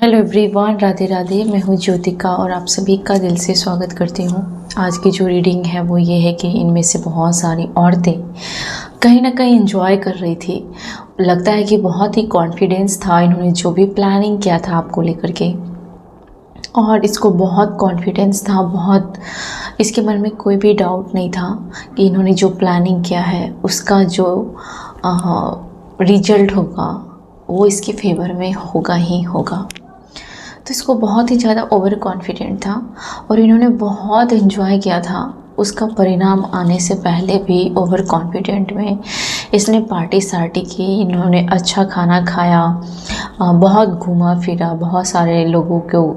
Hello everyone, Radhe Radhe. मैं हूँ ज्योतिका और आप सभी का दिल से स्वागत करती हूँ। आज की जो रीडिंग है वो ये है कि इनमें से बहुत सारी औरतें कहीं ना कहीं एंजॉय कर रही थी। लगता है कि बहुत ही कॉन्फिडेंस था इन्होंने जो भी प्लानिंग किया था आपको लेकर के, और इसको बहुत कॉन्फिडेंस था, बहुत इसके मन में कोई भी डाउट नहीं था कि इन्होंने जो प्लानिंग किया है उसका जो रिजल्ट होगा वो इसके फेवर में होगा ही होगा। तो इसको बहुत ही ज़्यादा ओवर कॉन्फिडेंट था और इन्होंने बहुत इन्जॉय किया था। उसका परिणाम आने से पहले भी ओवर कॉन्फिडेंट में इसने पार्टी सार्टी की, इन्होंने अच्छा खाना खाया, बहुत घूमा फिरा, बहुत सारे लोगों को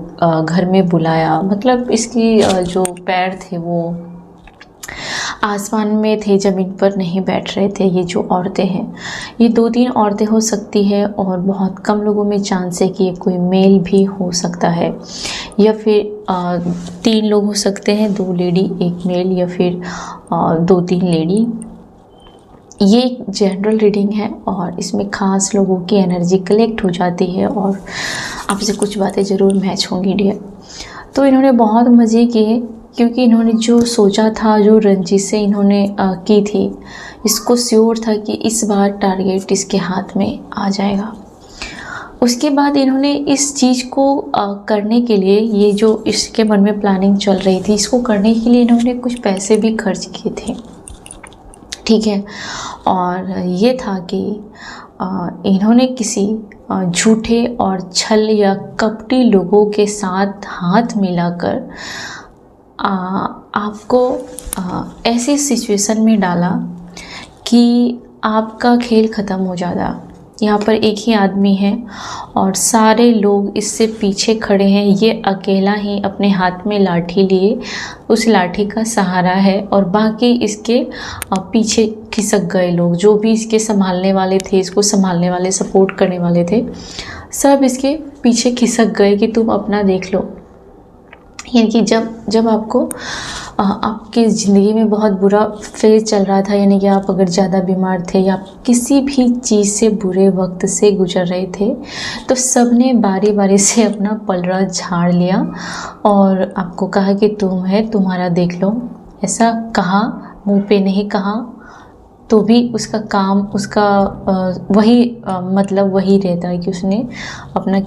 घर में बुलाया। मतलब इसकी जो पैर थे वो आसमान में थे, ज़मीन पर नहीं बैठ रहे थे। ये जो औरतें हैं ये 2-3 औरतें हो सकती है और बहुत कम लोगों में चांस है कि ये कोई मेल भी हो सकता है, या फिर 3 लोग हो सकते हैं, 2 लेडी 1 मेल, या फिर 2-3 लेडी। ये एक जनरल रीडिंग है और इसमें ख़ास लोगों की एनर्जी कलेक्ट हो जाती है और आपसे कुछ बातें ज़रूर मैच होंगी डियर। तो इन्होंने बहुत मज़े किए क्योंकि इन्होंने जो सोचा था, जो रंजिशें इन्होंने की थी, इसको श्योर था कि इस बार टारगेट इसके हाथ में आ जाएगा। उसके बाद इन्होंने इस चीज़ को करने के लिए, ये जो इसके मन में प्लानिंग चल रही थी, इसको करने के लिए इन्होंने कुछ पैसे भी खर्च किए थे, ठीक है। और ये था कि इन्होंने किसी झूठे और छल या कपटी लोगों के साथ हाथ मिलाकर आपको ऐसी सिचुएशन में डाला कि आपका खेल ख़त्म हो जाता। यहाँ पर एक ही आदमी है और सारे लोग इससे पीछे खड़े हैं। ये अकेला ही अपने हाथ में लाठी लिए उस लाठी का सहारा है और बाकी इसके पीछे खिसक गए लोग, जो भी इसके संभालने वाले थे, इसको संभालने वाले, सपोर्ट करने वाले थे, सब इसके पीछे खिसक गए कि तुम अपना देख लो। यानी कि जब आपको आपकी ज़िंदगी में बहुत बुरा फेज़ चल रहा था, यानी कि आप अगर ज़्यादा बीमार थे या किसी भी चीज़ से, बुरे वक्त से गुजर रहे थे, तो सब ने बारी बारी से अपना पलड़ा झाड़ लिया और आपको कहा कि तुम है, तुम्हारा देख लो। ऐसा कहा, मुंह पे नहीं कहा, तो भी उसका काम, उसका वही मतलब वही रहता है कि उसने अपना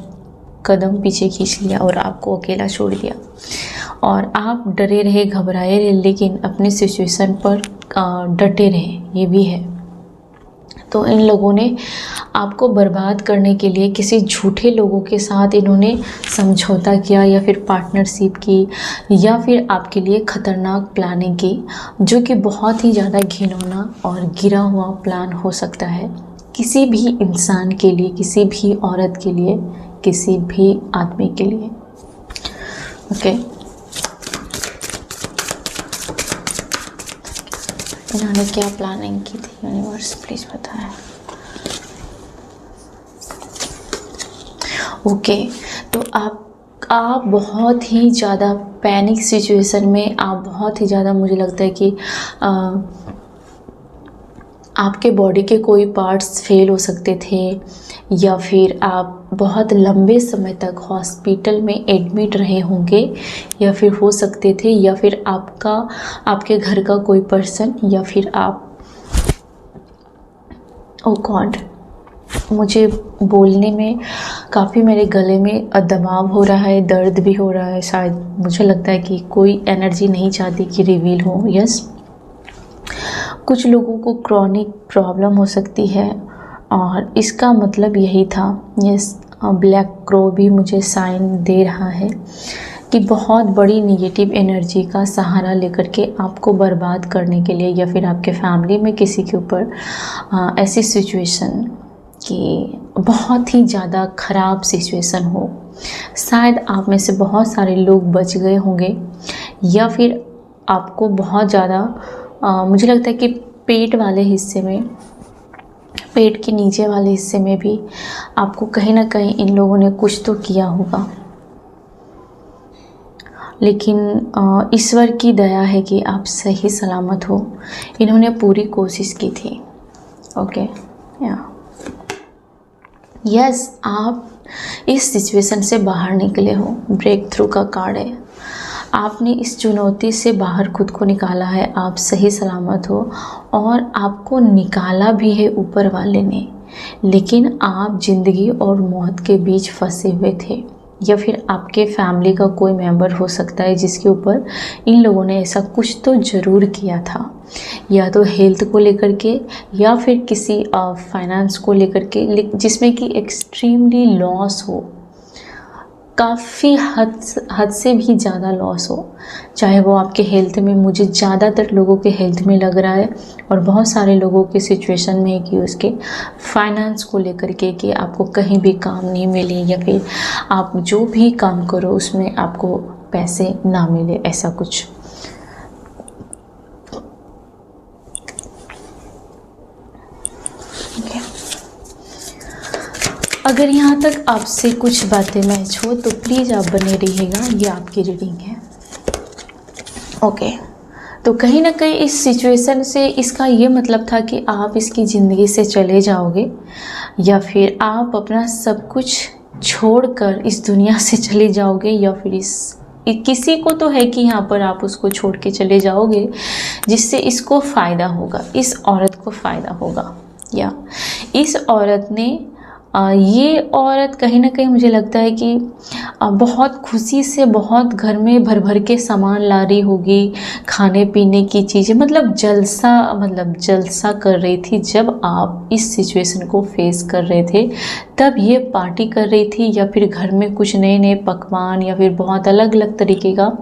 कदम पीछे खींच लिया और आपको अकेला छोड़ दिया। और आप डरे रहे, घबराए रहे, लेकिन अपने सिचुएशन पर डटे रहे, ये भी है। तो इन लोगों ने आपको बर्बाद करने के लिए किसी झूठे लोगों के साथ इन्होंने समझौता किया, या फिर पार्टनरशिप की, या फिर आपके लिए ख़तरनाक प्लानिंग की, जो कि बहुत ही ज़्यादा घिनौना और गिरा हुआ प्लान हो सकता है किसी भी इंसान के लिए, किसी भी औरत के लिए, किसी भी आदमी के लिए। ओके, इन्होंने क्या प्लानिंग की थी, यूनिवर्स प्लीज़ बताएं। ओके, तो आप बहुत ही ज़्यादा पैनिक सिचुएशन में, आप बहुत ही ज़्यादा, मुझे लगता है कि आपके बॉडी के कोई पार्ट्स फेल हो सकते थे, या फिर आप बहुत लंबे समय तक हॉस्पिटल में एडमिट रहे होंगे, या फिर हो सकते थे, या फिर आपके घर का कोई पर्सन, या फिर आप, ओ गॉड, मुझे बोलने में काफ़ी, मेरे गले में दबाव हो रहा है, दर्द भी हो रहा है। शायद मुझे लगता है कि कोई एनर्जी नहीं चाहती कि रिवील हो। यस, कुछ लोगों को क्रॉनिक प्रॉब्लम हो सकती है और इसका मतलब यही था। यस, ब्लैक क्रो भी मुझे साइन दे रहा है कि बहुत बड़ी नेगेटिव एनर्जी का सहारा लेकर के आपको बर्बाद करने के लिए, या फिर आपके फैमिली में किसी के ऊपर ऐसी सिचुएशन कि बहुत ही ज़्यादा ख़राब सिचुएशन हो। शायद आप में से बहुत सारे लोग बच गए होंगे, या फिर आपको बहुत ज़्यादा मुझे लगता है कि पेट वाले हिस्से में, पेट के नीचे वाले हिस्से में भी आपको कहीं ना कहीं इन लोगों ने कुछ तो किया होगा, लेकिन ईश्वर की दया है कि आप सही सलामत हो। इन्होंने पूरी कोशिश की थी। ओके, या यस, आप इस सिचुएशन से बाहर निकले हो। ब्रेक थ्रू का कार्ड है। आपने इस चुनौती से बाहर खुद को निकाला है, आप सही सलामत हो और आपको निकाला भी है ऊपर वाले ने। लेकिन आप ज़िंदगी और मौत के बीच फंसे हुए थे, या फिर आपके फैमिली का कोई मेंबर हो सकता है जिसके ऊपर इन लोगों ने ऐसा कुछ तो ज़रूर किया था, या तो हेल्थ को लेकर के या फिर किसी फाइनेंस को लेकर के, जिसमें कि एक्सट्रीमली लॉस हो, काफ़ी हद से भी ज़्यादा लॉस हो। चाहे वो आपके हेल्थ में, मुझे ज़्यादातर लोगों के हेल्थ में लग रहा है और बहुत सारे लोगों के सिचुएशन में है कि उसके फाइनेंस को लेकर के कि आपको कहीं भी काम नहीं मिले, या फिर आप जो भी काम करो उसमें आपको पैसे ना मिले, ऐसा कुछ। अगर यहाँ तक आपसे कुछ बातें मैच हो तो प्लीज़ आप बने रहिएगा, ये आपकी रीडिंग है। ओके, तो कहीं ना कहीं इस सिचुएशन से इसका ये मतलब था कि आप इसकी ज़िंदगी से चले जाओगे, या फिर आप अपना सब कुछ छोड़कर इस दुनिया से चले जाओगे, या फिर किसी को तो है कि यहाँ पर आप उसको छोड़ के चले जाओगे जिससे इसको फ़ायदा होगा, इस औरत को फ़ायदा होगा। या इस औरत ने ये औरत कहीं ना कहीं मुझे लगता है कि बहुत खुशी से बहुत घर में भर भर के सामान ला रही होगी, खाने पीने की चीज़ें, मतलब जलसा कर रही थी। जब आप इस सिचुएशन को फेस कर रहे थे तब ये पार्टी कर रही थी, या फिर घर में कुछ नए नए पकवान या फिर बहुत अलग अलग तरीके का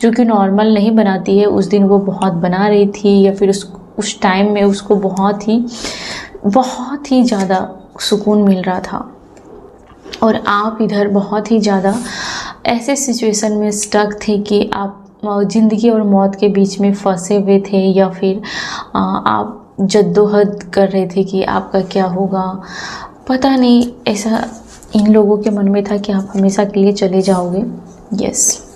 जो कि नॉर्मल नहीं बनाती है, उस दिन वो बहुत बना रही थी, या फिर उस टाइम में उसको बहुत ही ज़्यादा सुकून मिल रहा था। और आप इधर बहुत ही ज़्यादा ऐसे सिचुएशन में स्टक थे कि आप ज़िंदगी और मौत के बीच में फंसे हुए थे, या फिर आप जद्दोजहद कर रहे थे कि आपका क्या होगा, पता नहीं। ऐसा इन लोगों के मन में था कि आप हमेशा के लिए चले जाओगे। यस,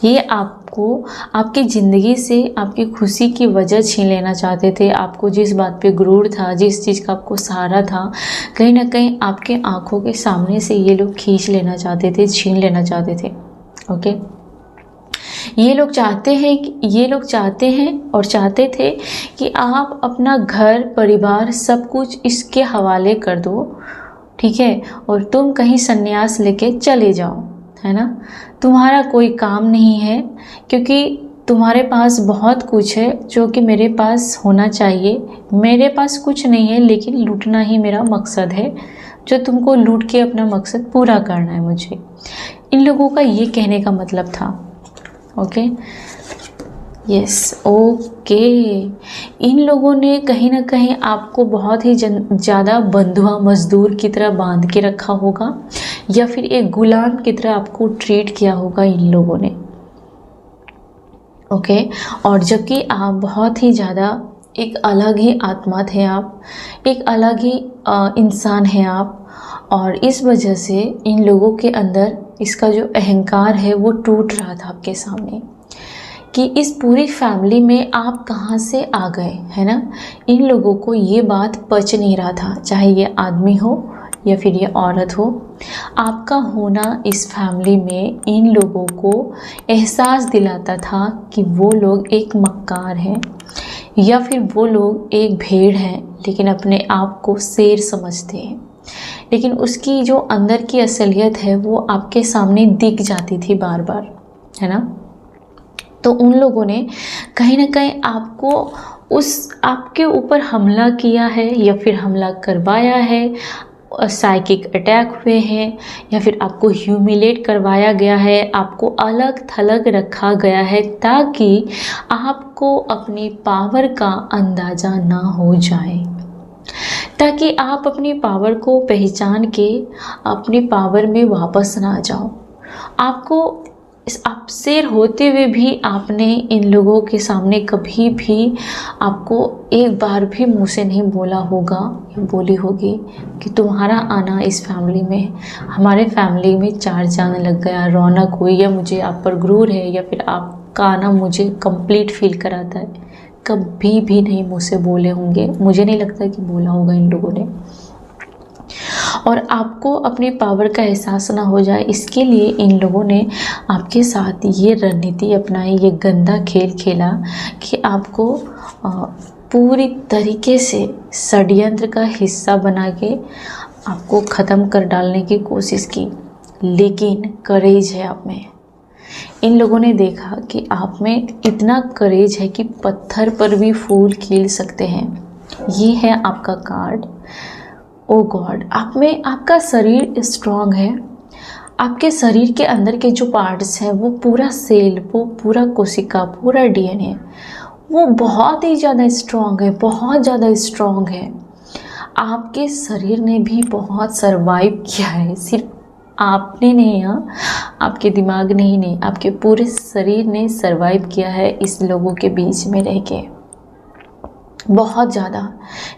ये आपको आपकी ज़िंदगी से आपकी खुशी की वजह छीन लेना चाहते थे। आपको जिस बात पे गुरूर था, जिस चीज़ का आपको सहारा था, कहीं ना कहीं आपके आंखों के सामने से ये लोग खींच लेना चाहते थे, छीन लेना चाहते थे। ओके, ये लोग चाहते हैं और चाहते थे कि आप अपना घर परिवार सब कुछ इसके हवाले कर दो, ठीक है, और तुम कहीं संन्यास लेके चले जाओ, है ना। तुम्हारा कोई काम नहीं है क्योंकि तुम्हारे पास बहुत कुछ है जो कि मेरे पास होना चाहिए। मेरे पास कुछ नहीं है, लेकिन लूटना ही मेरा मकसद है, जो तुमको लूट के अपना मकसद पूरा करना है मुझे। इन लोगों का ये कहने का मतलब था। Okay, yes, okay. इन लोगों ने कहीं ना कहीं आपको बहुत ही ज़्यादा बंधुआ मजदूर की तरह बांध के रखा होगा, या फिर एक गुलाम की तरह आपको ट्रीट किया होगा इन लोगों ने। ओके, और जबकि आप बहुत ही ज़्यादा एक अलग ही आत्मा थे, आप एक अलग ही इंसान हैं आप, और इस वजह से इन लोगों के अंदर इसका जो अहंकार है वो टूट रहा था आपके सामने कि इस पूरी फैमिली में आप कहाँ से आ गए, है ना। इन लोगों को ये बात पच नहीं रहा था, चाहे ये आदमी हो या फिर ये औरत हो। आपका होना इस फैमिली में इन लोगों को एहसास दिलाता था कि वो लोग एक मक्कार हैं, या फिर वो लोग एक भेड़ हैं, लेकिन अपने आप को शेर समझते हैं। लेकिन उसकी जो अंदर की असलियत है वो आपके सामने दिख जाती थी बार बार, है ना। तो उन लोगों ने कहीं ना कहीं आपके ऊपर हमला किया है, या फिर हमला करवाया है, साइकिक अटैक हुए हैं, या फिर आपको ह्यूमिलेट करवाया गया है, आपको अलग थलग रखा गया है, ताकि आपको अपनी पावर का अंदाज़ा ना हो जाए, ताकि आप अपनी पावर को पहचान के अपनी पावर में वापस ना जाओ। आप शेर होते हुए भी आपने इन लोगों के सामने कभी भी आपको एक बार भी मुँह से नहीं बोला होगा या बोली होगी कि तुम्हारा आना इस फैमिली में, हमारे फैमिली में चार चांद लग गया, रौनक हुई, या मुझे आप पर गुरूर है, या फिर आपका आना मुझे कंप्लीट फील कराता है। कभी भी नहीं मुँह से बोले होंगे, मुझे नहीं लगता कि बोला होगा इन लोगों ने। और आपको अपनी पावर का एहसास ना हो जाए, इसके लिए इन लोगों ने आपके साथ ये रणनीति अपनाई, ये गंदा खेल खेला कि आपको पूरी तरीके से षड्यंत्र का हिस्सा बना के आपको ख़त्म कर डालने की कोशिश की। लेकिन करेज है आप में। इन लोगों ने देखा कि आप में इतना करेज है कि पत्थर पर भी फूल खिल सकते हैं। ये है आपका कार्ड। ओ गॉड, आप में आपका शरीर स्ट्रांग है। आपके शरीर के अंदर के जो पार्ट्स हैं, वो पूरा सेल, वो पूरा कोशिका, पूरा डीएनए, वो बहुत ही ज़्यादा स्ट्रांग है, बहुत ज़्यादा स्ट्रांग है। आपके शरीर ने भी बहुत सरवाइव किया है। सिर्फ आपने नहीं, आपके दिमाग ने ही नहीं, आपके पूरे शरीर ने सरवाइव किया है इस लोगों के बीच में रह के। बहुत ज़्यादा,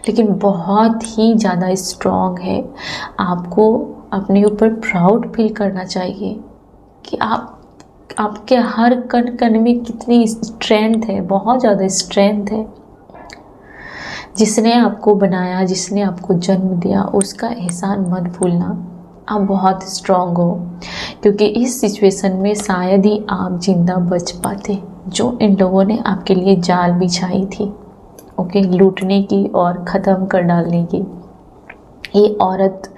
लेकिन बहुत ही ज़्यादा स्ट्रांग है। आपको अपने ऊपर प्राउड फील करना चाहिए कि आपके हर कण कण में कितनी स्ट्रेंथ है, बहुत ज़्यादा स्ट्रेंथ है। जिसने आपको बनाया, जिसने आपको जन्म दिया, उसका एहसान मत भूलना। आप बहुत स्ट्रांग हो, क्योंकि इस सिचुएशन में शायद ही आप जिंदा बच पाते, जो इन लोगों ने आपके लिए जाल बिछाई थी, ओके, लूटने की और ख़त्म कर डालने की। ये औरत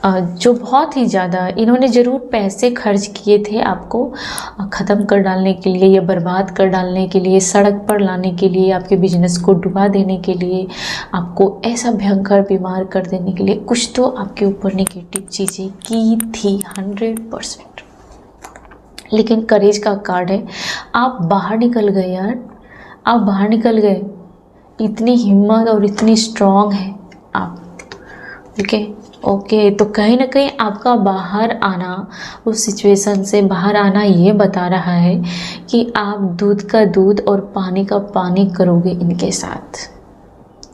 जो बहुत ही ज़्यादा, इन्होंने ज़रूर पैसे खर्च किए थे आपको ख़त्म कर डालने के लिए, या बर्बाद कर डालने के लिए, सड़क पर लाने के लिए, आपके बिजनेस को डुबा देने के लिए, आपको ऐसा भयंकर बीमार कर देने के लिए कुछ तो आपके ऊपर नेगेटिव चीज़ें की थी 100%। लेकिन करेज का कार्ड है, आप बाहर निकल गए यार, आप बाहर निकल गए। इतनी हिम्मत और इतनी स्ट्रांग है आप, ओके। तो कहीं ना कहीं आपका बाहर आना, उस सिचुएशन से बाहर आना, ये बता रहा है कि आप दूध का दूध और पानी का पानी करोगे इनके साथ,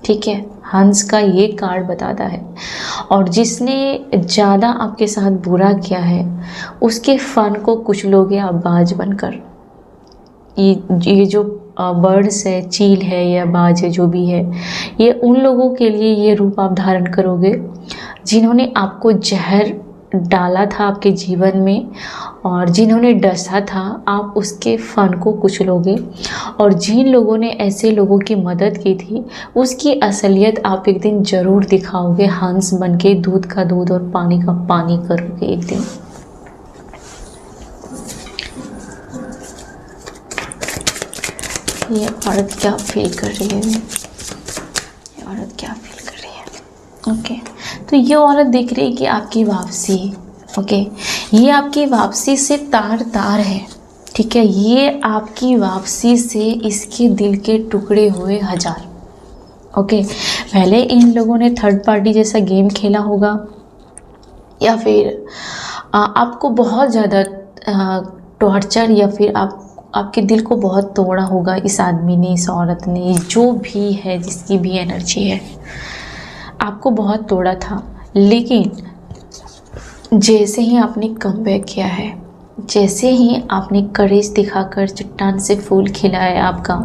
ठीक है। हंस का ये कार्ड बताता है। और जिसने ज़्यादा आपके साथ बुरा किया है, उसके फन को कुचलोगे आप बाज बनकर। ये जो बर्ड्स है, चील है या बाज है, जो भी है, ये उन लोगों के लिए ये रूप आप धारण करोगे जिन्होंने आपको जहर डाला था आपके जीवन में, और जिन्होंने डसा था, आप उसके फन को कुचलोगे। और जिन लोगों ने ऐसे लोगों की मदद की थी, उसकी असलियत आप एक दिन ज़रूर दिखाओगे। हंस बन के दूध का दूध और पानी का पानी करोगे एक दिन। ये औरत क्या फील कर रही है? ये औरत क्या फील कर रही है? ओके, तो ये औरत देख रही है कि आपकी वापसी, ओके, ये आपकी वापसी से तार तार है, ठीक है। ये आपकी वापसी से इसके दिल के टुकड़े हुए हजार, ओके। पहले इन लोगों ने थर्ड पार्टी जैसा गेम खेला होगा, या फिर आपको बहुत ज़्यादा टॉर्चर, या फिर आपके दिल को बहुत तोड़ा होगा इस आदमी ने, इस औरत ने, जो भी है, जिसकी भी एनर्जी है, आपको बहुत तोड़ा था। लेकिन जैसे ही आपने कमबैक किया है, जैसे ही आपने करेज दिखाकर चट्टान से फूल खिलाया आपका,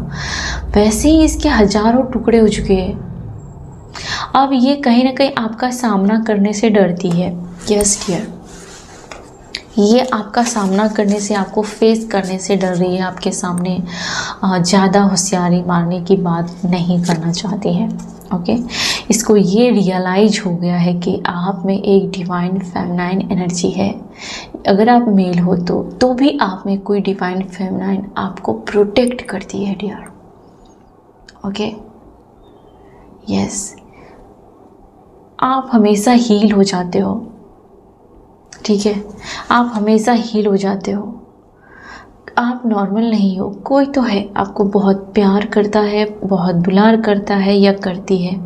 वैसे ही इसके हजारों टुकड़े हो चुके हैं। अब ये कहीं ना कहीं आपका सामना करने से डरती है। यस डियर, ये आपका सामना करने से, आपको फेस करने से डर रही है। आपके सामने ज़्यादा होशियारी मारने की बात नहीं करना चाहती है, ओके। इसको ये रियलाइज हो गया है कि आप में एक डिवाइन फेमिनाइन एनर्जी है। अगर आप मेल हो तो भी आप में कोई डिवाइन फेमिनाइन आपको प्रोटेक्ट करती है डियर, ओके। यस, आप हमेशा हील हो जाते हो, ठीक है। आप हमेशा हील हो जाते हो। आप नॉर्मल नहीं हो, कोई तो है आपको बहुत प्यार करता है, बहुत दुलार करता है या करती है।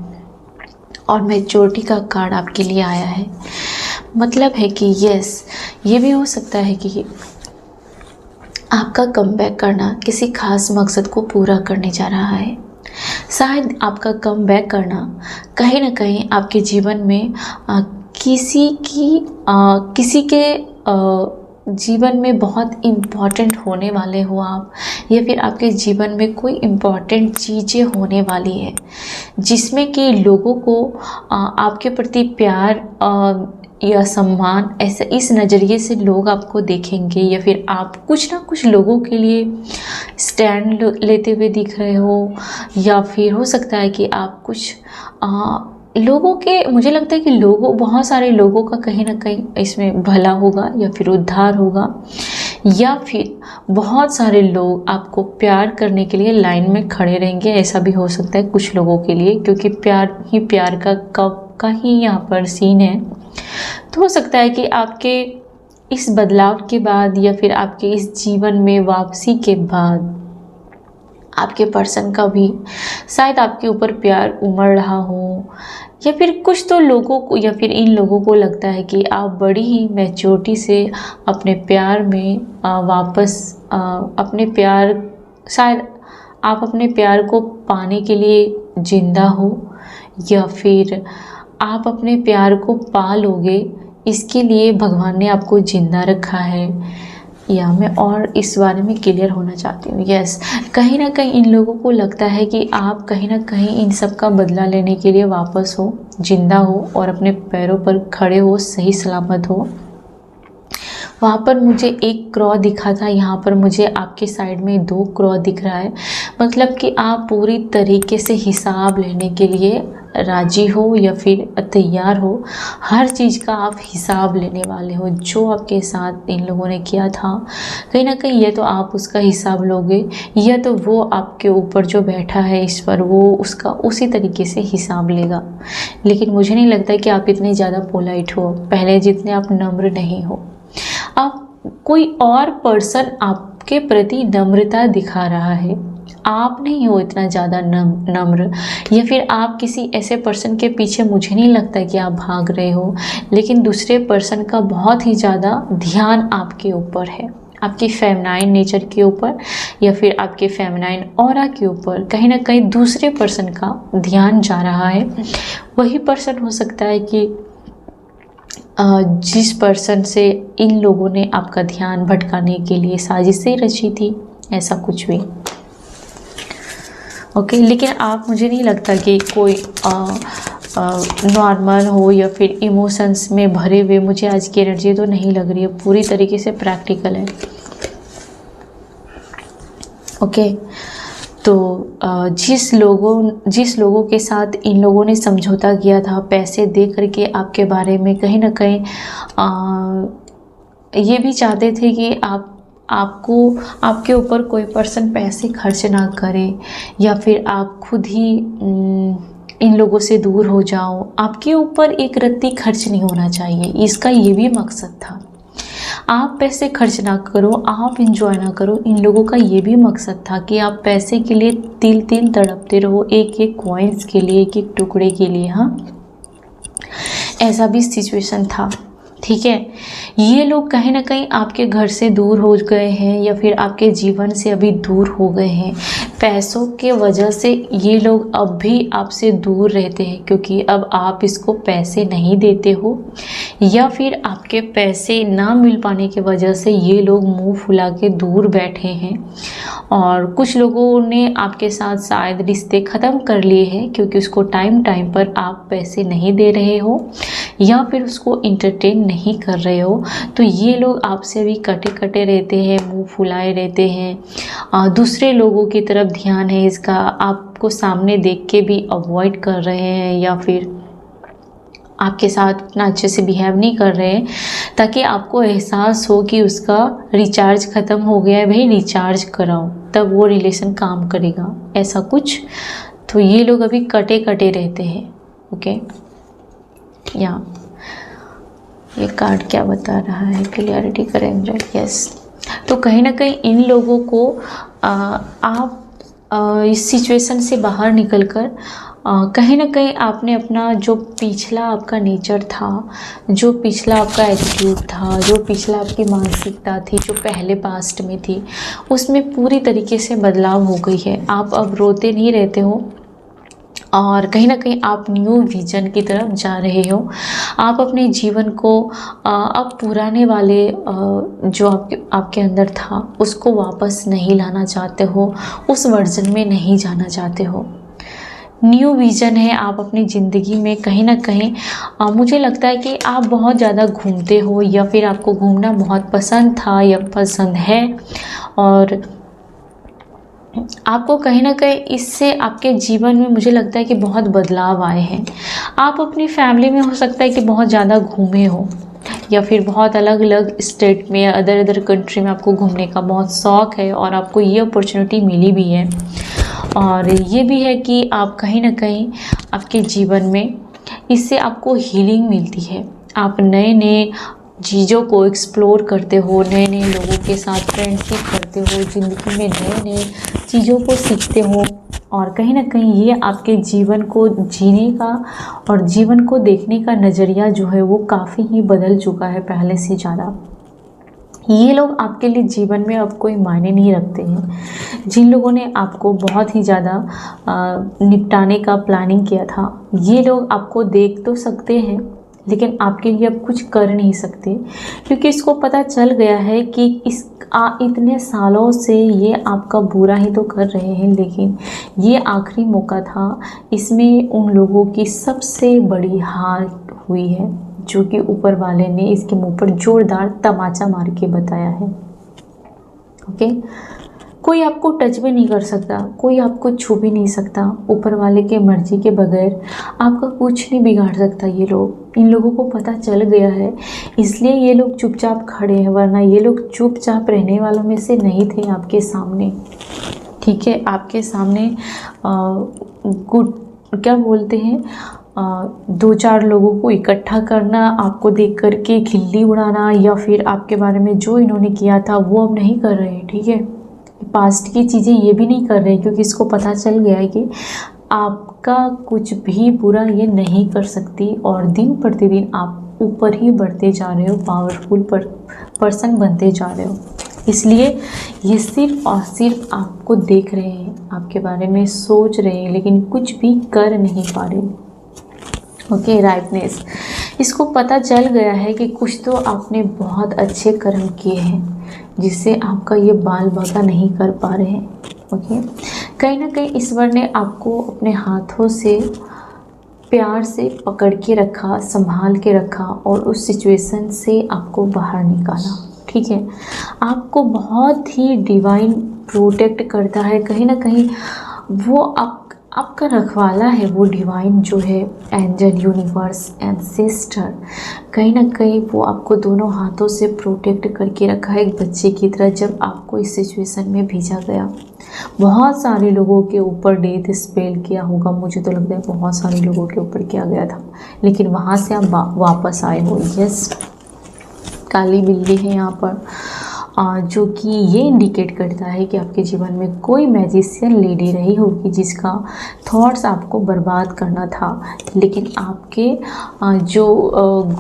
और मैच्योरिटी का कार्ड आपके लिए आया है, मतलब है कि यस, ये भी हो सकता है कि आपका कमबैक करना किसी खास मकसद को पूरा करने जा रहा है। शायद आपका कमबैक करना कहीं ना कहीं आपके जीवन में किसी के जीवन में बहुत इम्पॉर्टेंट होने वाले हो आप, या फिर आपके जीवन में कोई इम्पॉर्टेंट चीज़ें होने वाली है जिसमें कि लोगों को आपके प्रति प्यार या सम्मान, ऐसा इस नज़रिए से लोग आपको देखेंगे, या फिर आप कुछ ना कुछ लोगों के लिए स्टैंड लेते हुए दिख रहे हो, या फिर हो सकता है कि आप कुछ लोगों के, मुझे लगता है कि लोगों, बहुत सारे लोगों का कहीं ना कहीं इसमें भला होगा या फिर उद्धार होगा, या फिर बहुत सारे लोग आपको प्यार करने के लिए लाइन में खड़े रहेंगे। ऐसा भी हो सकता है कुछ लोगों के लिए, क्योंकि प्यार ही प्यार का ही यहाँ पर सीन है। तो हो सकता है कि आपके इस बदलाव के बाद, या फिर आपके इस जीवन में वापसी के बाद, आपके पर्सन का भी शायद आपके ऊपर प्यार उमड़ रहा हो, या फिर कुछ तो लोगों को, या फिर इन लोगों को लगता है कि आप बड़ी ही मैच्योरिटी से अपने प्यार में वापस अपने प्यार, शायद आप अपने प्यार को पाने के लिए जिंदा हो, या फिर आप अपने प्यार को पा लोगे, इसके लिए भगवान ने आपको जिंदा रखा है। या मैं और इस बारे में क्लियर होना चाहती हूँ। यस, कहीं ना कहीं इन लोगों को लगता है कि आप कहीं ना कहीं इन सब का बदला लेने के लिए वापस हो, जिंदा हो और अपने पैरों पर खड़े हो, सही सलामत हो। वहाँ पर मुझे एक क्रॉ दिखा था, यहाँ पर मुझे आपके साइड में 2 क्रॉ दिख रहा है। मतलब कि आप पूरी तरीके से हिसाब लेने के लिए राजी हो, या फिर तैयार हो। हर चीज़ का आप हिसाब लेने वाले हो। जो आपके साथ इन लोगों ने किया था, कहीं ना कहीं या तो आप उसका हिसाब लोगे, या तो वो आपके ऊपर जो बैठा है इस पर, वो उसका उसी तरीके से हिसाब लेगा। लेकिन मुझे नहीं लगता कि आप इतने ज़्यादा पोलाइट हो, पहले जितने आप नम्र नहीं हो। आप कोई और पर्सन आपके प्रति नम्रता दिखा रहा है, आप नहीं हो इतना ज़्यादा नम्र, या फिर आप किसी ऐसे पर्सन के पीछे, मुझे नहीं लगता कि आप भाग रहे हो, लेकिन दूसरे पर्सन का बहुत ही ज़्यादा ध्यान आपके ऊपर है, आपकी फेमिनाइन नेचर के ऊपर, या फिर आपके फेमिनाइन ऑरा के ऊपर कहीं ना कहीं दूसरे पर्सन का ध्यान जा रहा है। वही पर्सन हो सकता है कि जिस पर्सन से इन लोगों ने आपका ध्यान भटकाने के लिए साजिशें रची थी, ऐसा कुछ भी। ओके, लेकिन आप, मुझे नहीं लगता कि कोई नॉर्मल हो या फिर इमोशंस में भरे हुए, मुझे आज की एनर्जी तो नहीं लग रही है, पूरी तरीके से प्रैक्टिकल है। ओके, तो जिस लोगों के साथ इन लोगों ने समझौता किया था, पैसे दे करके आपके बारे में कहीं ना कहीं ये भी चाहते थे कि आपके ऊपर कोई पर्सन पैसे खर्च ना करे, या फिर आप खुद ही इन लोगों से दूर हो जाओ। आपके ऊपर एक रत्ती खर्च नहीं होना चाहिए, इसका ये भी मकसद था। आप पैसे खर्च ना करो, आप इंजॉय ना करो, इन लोगों का ये भी मकसद था कि आप पैसे के लिए तिल तिल तड़पते रहो, एक एक कॉइन्स के लिए, एक एक टुकड़े के लिए। हाँ, ऐसा भी सिचुएशन था। ठीक है, ये लोग कहीं ना कहीं आपके घर से दूर हो गए हैं, या फिर आपके जीवन से अभी दूर हो गए हैं। पैसों के वजह से ये लोग अब भी आपसे दूर रहते हैं, क्योंकि अब आप इसको पैसे नहीं देते हो, या फिर आपके पैसे ना मिल पाने की वजह से ये लोग मुंह फुला के दूर बैठे हैं। और कुछ लोगों ने आपके साथ शायद रिश्ते ख़त्म कर लिए हैं, क्योंकि उसको टाइम टाइम पर आप पैसे नहीं दे रहे हो, या फिर उसको इंटरटेन नहीं कर रहे हो। तो ये लोग आपसे भी कटे कटे रहते हैं, मुंह फुलाए रहते हैं। दूसरे लोगों की तरफ ध्यान है इसका, आपको सामने देख के भी अवॉइड कर रहे हैं, या फिर आपके साथ उतना अच्छे से बिहेव नहीं कर रहे हैं, ताकि आपको एहसास हो कि उसका रिचार्ज ख़त्म हो गया है, भाई रिचार्ज कराओ, तब वो रिलेशन काम करेगा, ऐसा कुछ। तो ये लोग अभी कटे कटे रहते हैं। ओके, या ये कार्ड क्या बता रहा है, क्लियरिटी करेंगे। यस, तो कहीं ना कहीं इन लोगों को आप इस सिचुएशन से बाहर निकलकर कहीं ना कहीं आपने अपना जो पिछला आपका नेचर था, जो पिछला आपका एटीट्यूड था, जो पिछला आपकी मानसिकता थी, जो पहले पास्ट में थी, उसमें पूरी तरीके से बदलाव हो गई है। आप अब रोते नहीं रहते हो, और कहीं ना कहीं आप न्यू विजन की तरफ जा रहे हो। आप अपने जीवन को अब पुराने वाले जो आपके अंदर था उसको वापस नहीं लाना चाहते हो, उस वर्जन में नहीं जाना चाहते हो। न्यू विजन है आप अपनी ज़िंदगी में। कहीं ना कहीं मुझे लगता है कि आप बहुत ज़्यादा घूमते हो, या फिर आपको घूमना बहुत पसंद था या पसंद है, और आपको कहीं ना कहीं इससे आपके जीवन में मुझे लगता है कि बहुत बदलाव आए हैं। आप अपनी फैमिली में हो सकता है कि बहुत ज़्यादा घूमे हो, या फिर बहुत अलग अलग स्टेट में या अदर कंट्री में आपको घूमने का बहुत शौक़ है, और आपको ये अपॉर्चुनिटी मिली भी है। और ये भी है कि आप कहीं ना कहीं आपके जीवन में इससे आपको हीलिंग मिलती है। आप नए नए चीज़ों को एक्सप्लोर करते हो, नए नए लोगों के साथ फ्रेंडशिप करते हो, ज़िंदगी में नए नए चीज़ों को सीखते हो, और कहीं ना कहीं ये आपके जीवन को जीने का और जीवन को देखने का नज़रिया जो है वो काफ़ी ही बदल चुका है पहले से ज़्यादा। ये लोग आपके लिए जीवन में अब कोई मायने नहीं रखते हैं। जिन लोगों ने आपको बहुत ही ज़्यादा निपटाने का प्लानिंग किया था, ये लोग आपको देख तो सकते हैं लेकिन आपके लिए अब कुछ कर नहीं सकते, क्योंकि इसको पता चल गया है कि इतने सालों से ये आपका बुरा ही तो कर रहे हैं, लेकिन ये आखिरी मौका था। इसमें उन लोगों की सबसे बड़ी हार हुई है, जो कि ऊपर वाले ने इसके मुंह पर जोरदार तमाचा मार के बताया है। ओके, कोई आपको टच भी नहीं कर सकता, कोई आपको छू भी नहीं सकता। ऊपर वाले के मर्जी के बगैर आपका कुछ नहीं बिगाड़ सकता। ये लोग, इन लोगों को पता चल गया है, इसलिए ये लोग चुपचाप खड़े हैं, वरना ये लोग चुपचाप रहने वालों में से नहीं थे आपके सामने। ठीक है, आपके सामने गुड क्या बोलते हैं, दो चार लोगों को इकट्ठा करना, आपको देख करके खिल्ली उड़ाना, या फिर आपके बारे में जो इन्होंने किया था वो अब नहीं कर रहे हैं। ठीक है, पास्ट की चीज़ें ये भी नहीं कर रहे, क्योंकि इसको पता चल गया है कि आपका कुछ भी बुरा ये नहीं कर सकती, और दिन प्रतिदिन आप ऊपर ही बढ़ते जा रहे हो, पावरफुल पर्सन बनते जा रहे हो। इसलिए ये सिर्फ और सिर्फ आपको देख रहे हैं, आपके बारे में सोच रहे हैं, लेकिन कुछ भी कर नहीं पा रहे। ओके, राइटनेस, इसको पता चल गया है कि कुछ तो आपने बहुत अच्छे कर्म किए हैं जिससे आपका ये बाल बाका नहीं कर पा रहे हैं। ओके, कहीं ना कहीं ईश्वर ने आपको अपने हाथों से प्यार से पकड़ के रखा, संभाल के रखा, और उस सिचुएशन से आपको बाहर निकाला। ठीक है, आपको बहुत ही डिवाइन प्रोटेक्ट करता है। कहीं ना कहीं वो आपका रखवाला है, वो डिवाइन जो है, एंजल, यूनिवर्स, एंसेस्टर, कहीं ना कहीं वो आपको दोनों हाथों से प्रोटेक्ट करके रखा है, एक बच्चे की तरह। जब आपको इस सिचुएशन में भेजा गया, बहुत सारे लोगों के ऊपर डेथ स्पेल किया होगा, मुझे तो लगता है बहुत सारे लोगों के ऊपर किया गया था, लेकिन वहाँ से आप वापस आए हो। यस, काली बिल्ली है यहाँ पर, जो कि ये इंडिकेट करता है कि आपके जीवन में कोई मैजिशियन लेडी रही होगी जिसका थॉट्स आपको बर्बाद करना था, लेकिन आपके जो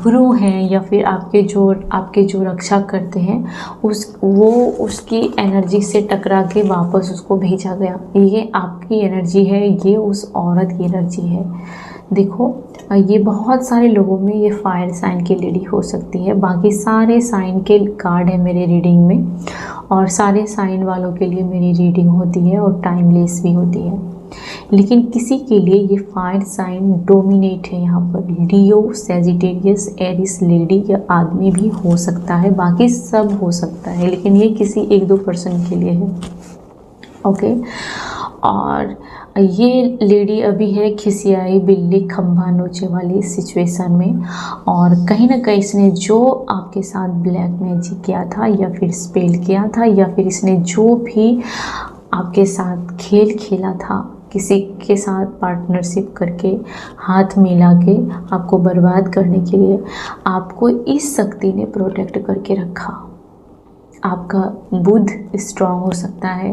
गुरु हैं या फिर आपके जो रक्षा करते हैं उसकी एनर्जी से टकरा के वापस उसको भेजा गया। ये आपकी एनर्जी है, ये उस औरत की एनर्जी है। देखो, ये बहुत सारे लोगों में ये फायर साइन की लेडी हो सकती है, बाकी सारे साइन के कार्ड है मेरे रीडिंग में, और सारे साइन वालों के लिए मेरी रीडिंग होती है और टाइमलेस भी होती है। लेकिन किसी के लिए ये फायर साइन डोमिनेट है यहाँ पर। लियो, सैजिटेरियस, एरिस लेडी या आदमी भी हो सकता है, बाकी सब हो सकता है, लेकिन ये किसी 1-2 पर्सन के लिए है। ओके, और ये लेडी अभी है खिसियाई बिल्ली खंभा नोचे वाली सिचुएशन में, और कहीं ना कहीं इसने जो आपके साथ ब्लैक मैजिक किया था या फिर स्पेल किया था, या फिर इसने जो भी आपके साथ खेल खेला था, किसी के साथ पार्टनरशिप करके हाथ मिला के आपको बर्बाद करने के लिए, आपको इस शक्ति ने प्रोटेक्ट करके रखा। आपका बुद्ध स्ट्रांग हो सकता है,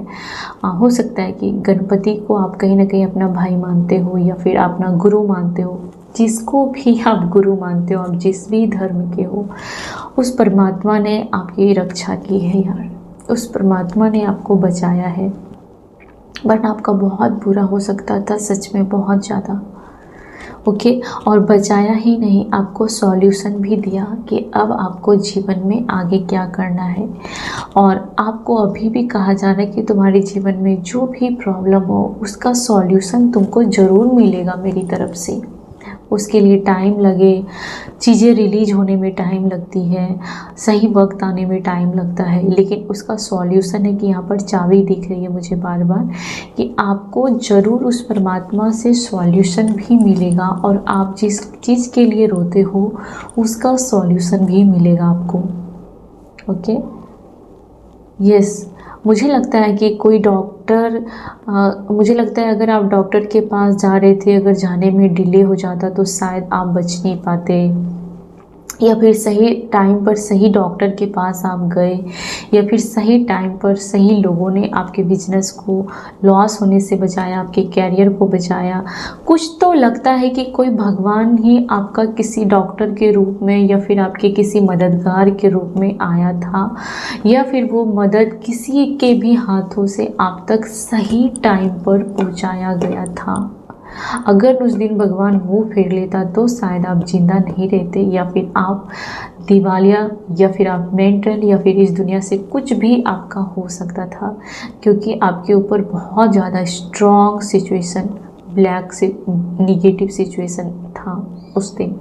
कि गणपति को आप कहीं ना कहीं अपना भाई मानते हो या फिर अपना गुरु मानते हो। जिसको भी आप गुरु मानते हो, आप जिस भी धर्म के हो, उस परमात्मा ने आपकी रक्षा की है यार, उस परमात्मा ने आपको बचाया है। बट आपका बहुत बुरा हो सकता था, सच में बहुत ज़्यादा। ओके, और बचाया ही नहीं, आपको सॉल्यूशन भी दिया कि अब आपको जीवन में आगे क्या करना है। और आपको अभी भी कहा जा रहा है कि तुम्हारे जीवन में जो भी प्रॉब्लम हो उसका सॉल्यूशन तुमको ज़रूर मिलेगा मेरी तरफ से। उसके लिए टाइम लगे, चीज़ें रिलीज होने में टाइम लगती है, सही वक्त आने में टाइम लगता है, लेकिन उसका सॉल्यूशन है कि यहाँ पर चाबी दिख रही है मुझे बार बार कि आपको ज़रूर उस परमात्मा से सॉल्यूशन भी मिलेगा और आप जिस चीज़ के लिए रोते हो उसका सॉल्यूशन भी मिलेगा आपको। Okay, yes. मुझे लगता है कि कोई डॉक्टर, मुझे लगता है अगर आप डॉक्टर के पास जा रहे थे, अगर जाने में डिले हो जाता तो शायद आप बच नहीं पाते, या फिर सही टाइम पर सही डॉक्टर के पास आप गए, या फिर सही टाइम पर सही लोगों ने आपके बिजनेस को लॉस होने से बचाया, आपके कैरियर को बचाया। कुछ तो लगता है कि कोई भगवान ही आपका किसी डॉक्टर के रूप में या फिर आपके किसी मददगार के रूप में आया था, या फिर वो मदद किसी के भी हाथों से आप तक सही टाइम पर पहुंचाया गया था। अगर उस दिन भगवान मुंह फेर लेता तो शायद आप जिंदा नहीं रहते, या फिर आप दिवालिया, या फिर आप मेंटल, या फिर इस दुनिया से कुछ भी आपका हो सकता था, क्योंकि आपके ऊपर बहुत ज़्यादा स्ट्रॉन्ग सिचुएशन, ब्लैक से निगेटिव सिचुएशन था उस दिन।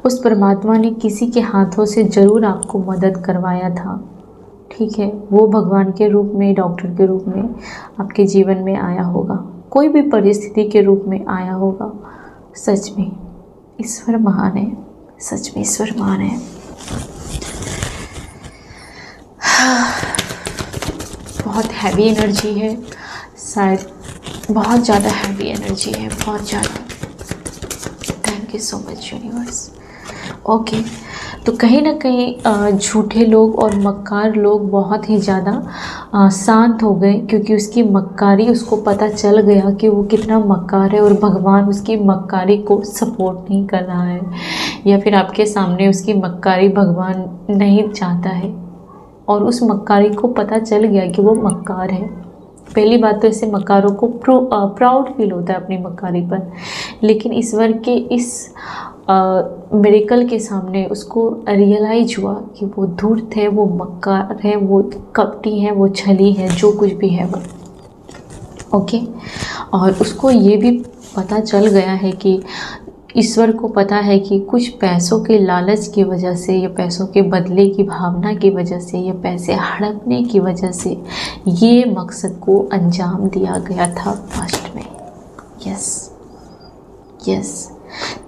उस परमात्मा ने किसी के हाथों से ज़रूर आपको मदद करवाया था, ठीक है। वो भगवान के रूप में, डॉक्टर के रूप में आपके जीवन में आया होगा, कोई भी परिस्थिति के रूप में आया होगा। सच में ईश्वर महान है, सच में ईश्वर महान है। बहुत हैवी एनर्जी है, शायद बहुत ज़्यादा हैवी एनर्जी है, बहुत ज़्यादा। Thank you so much universe. Okay, तो कहीं ना कहीं झूठे लोग और मक्कार लोग बहुत ही ज़्यादा शांत हो गए, क्योंकि उसकी मक्कारी, उसको पता चल गया कि वो कितना मक्कार है और भगवान उसकी मक्कारी को सपोर्ट नहीं कर रहा है, या फिर आपके सामने उसकी मक्कारी भगवान नहीं चाहता है। और उस मक्कारी को पता चल गया कि वो मक्कार है। पहली बात तो ऐसे मक्कारों को प्राउड फील होता है अपनी मक्कारी पर, लेकिन ईश्वर के इस मिरेकल के सामने उसको रियलाइज हुआ कि वो धूर्त है, वो मक्कार है, वो कपटी है, वो छली है, जो कुछ भी है वो। ओके, और उसको ये भी पता चल गया है कि ईश्वर को पता है कि कुछ पैसों के लालच की वजह से, या पैसों के बदले की भावना की वजह से, या पैसे हड़पने की वजह से ये मकसद को अंजाम दिया गया था पास्ट में। Yes, yes.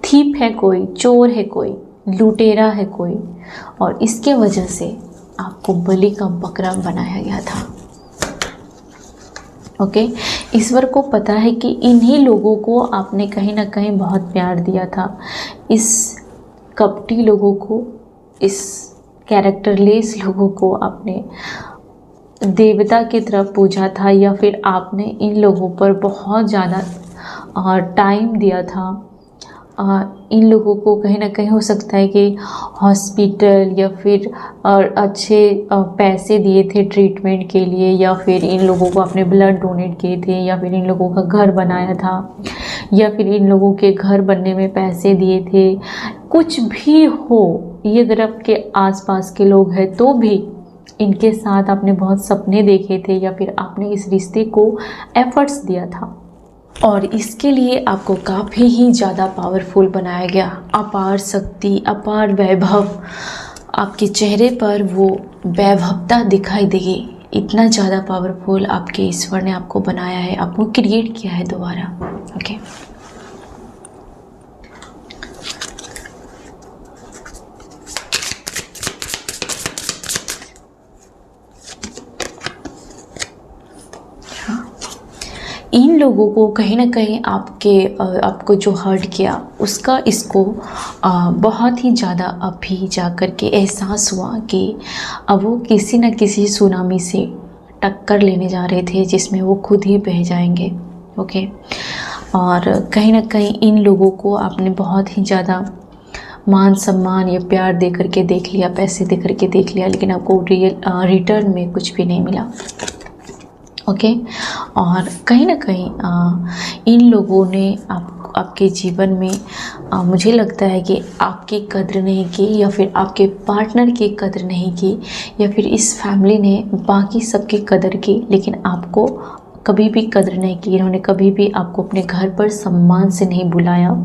थीप है कोई, चोर है कोई, लुटेरा है कोई, और इसके वजह से आपको बलि का बकरा बनाया गया था। ओके, ईश्वर को पता है कि इन्हीं लोगों को आपने कहीं ना कहीं बहुत प्यार दिया था, इस कपटी लोगों को, इस कैरेक्टरलेस लोगों को आपने देवता की तरफ पूजा था, या फिर आपने इन लोगों पर बहुत ज़्यादा टाइम दिया था। इन लोगों को कहीं ना कहीं हो सकता है कि हॉस्पिटल, या फिर अच्छे पैसे दिए थे ट्रीटमेंट के लिए, या फिर इन लोगों को अपने ब्लड डोनेट किए थे, या फिर इन लोगों का घर बनाया था, या फिर इन लोगों के घर बनने में पैसे दिए थे। कुछ भी हो, ये अगर आपके आसपास के लोग हैं तो भी इनके साथ आपने बहुत सपने देखे थे, या फिर आपने इस रिश्ते को एफर्ट्स दिया था, और इसके लिए आपको काफ़ी ही ज़्यादा पावरफुल बनाया गया। अपार शक्ति, अपार वैभव, आपके चेहरे पर वो वैभवता दिखाई देगी। इतना ज़्यादा पावरफुल आपके ईश्वर ने आपको बनाया है, आपको क्रिएट किया है दोबारा। ओके, इन लोगों को कहीं ना कहीं आपको जो हर्ट किया उसका इसको बहुत ही ज़्यादा अभी जा कर के एहसास हुआ कि अब वो किसी न किसी सुनामी से टक्कर लेने जा रहे थे, जिसमें वो खुद ही बह जाएंगे। ओके, और कहीं ना कहीं इन लोगों को आपने बहुत ही ज़्यादा मान सम्मान या प्यार दे करके देख लिया, पैसे दे करके देख लिया, लेकिन आपको रिटर्न में कुछ भी नहीं मिला। ओके। और कहीं ना कहीं इन लोगों ने आपके जीवन में मुझे लगता है कि आपकी कद्र नहीं की, या फिर आपके पार्टनर की कद्र नहीं की, या फिर इस फैमिली ने बाकी सबकी कदर की, लेकिन आपको कभी भी कद्र नहीं की। इन्होंने कभी भी आपको अपने घर पर सम्मान से नहीं बुलाया,